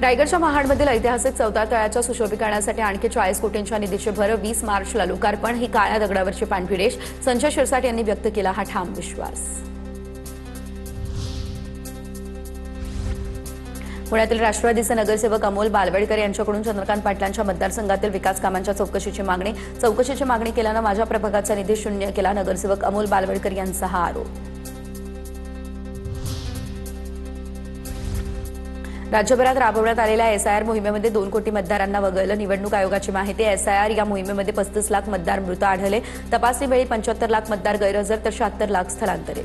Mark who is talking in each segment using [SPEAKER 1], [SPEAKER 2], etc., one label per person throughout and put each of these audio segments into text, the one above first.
[SPEAKER 1] रायगडच्या महाडमधील ऐतिहासिक चौथ्या तळ्याच्या सुशोभीकरणासाठी आणखी 40 कोटींच्या निधीचे भर 20 मार्चला लोकार्पण ही काळ्या दगडावरची पांढरी रेष संजय शिरसाट यांनी व्यक्त केला हा ठाम विश्वास। पुण्यातील राष्ट्रवादीचे नगरसेवक अमोल बालवडकर यांच्याकडून चंद्रकांत पाटलांच्या मतदारसंघातील विकास कामांच्या चौकशीची मागणी केल्यानं माझ्या प्रभागाचा निधी शून्य केला, नगरसेवक अमोल बालवडकर यांचा हा आरोप। राज्यभरात राबवण्यात आलेल्या एसआयआर मोहिमेमध्ये 2 कोटी मतदारांना वगळलं, निवडणूक आयोगाची माहिती। एसआयआर या मोहिमेमध्ये 35 लाख मतदार मृत आढळले, तपासणीवेळी 75 लाख मतदार गैरहजर तर 76 लाख स्थलांतरित।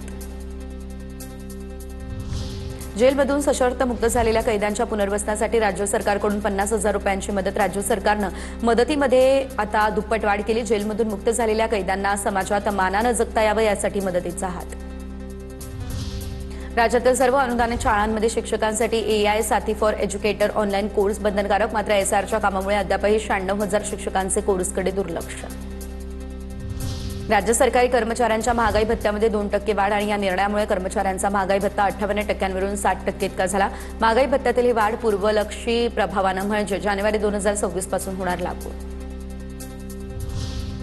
[SPEAKER 1] जेलमधून सशर्त मुक्त झालेल्या कैद्यांच्या पुनर्वसनासाठी राज्य सरकारकडून 50,000 रुपयांची मदत। राज्य सरकारनं मदतीमध्ये आता दुप्पट वाढ केली। जेलमधून मुक्त झालेल्या कैद्यांना समाजात मानानं जगता यावं यासाठी मदतीचा हात। राज्यातील सर्व अनुदानित शाळांमध्ये शिक्षकांसाठी एआय साथी फॉर एज्युकेटर ऑनलाईन कोर्स बंधनकारक, मात्र एसआरच्या कामामुळे अद्यापही 96,000 शिक्षकांचे कोर्सकडे दुर्लक्ष। राज्य सरकारी कर्मचाऱ्यांच्या महागाई भत्त्यामध्ये 2% वाढ आणि या निर्णयामुळे कर्मचाऱ्यांचा महागाई भत्ता 58% 60% इतका झाला। महागाई भत्त्यातील ही वाढ पूर्वलक्षी प्रभावानं म्हणजे जानेवारी 2026 पासून होणार लागू।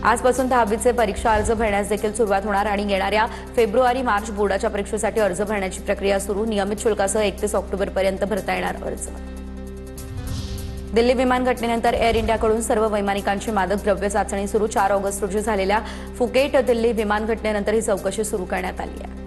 [SPEAKER 1] आजपासून 10वीचे परीक्षा अर्ज भरण्यास देखील सुरुवात होणार आणि येणाऱ्या फेब्रुवारी-मार्च बोर्डाच्या परीक्षेसाठी अर्ज भरण्याची प्रक्रिया सुरू। नियमित शुल्कासह 31 ऑक्टोबरपर्यंत भरता येणार अर्ज। दिल्ली विमान घटनेनंतर एअर इंडियाकडून सर्व वैमानिकांची मादक द्रव्य चाचणी सुरू। 4 ऑगस्ट रोजी झालेल्या फुकेट दिल्ली विमान घटनेनंतर ही चौकशी सुरू करण्यात आली आहे।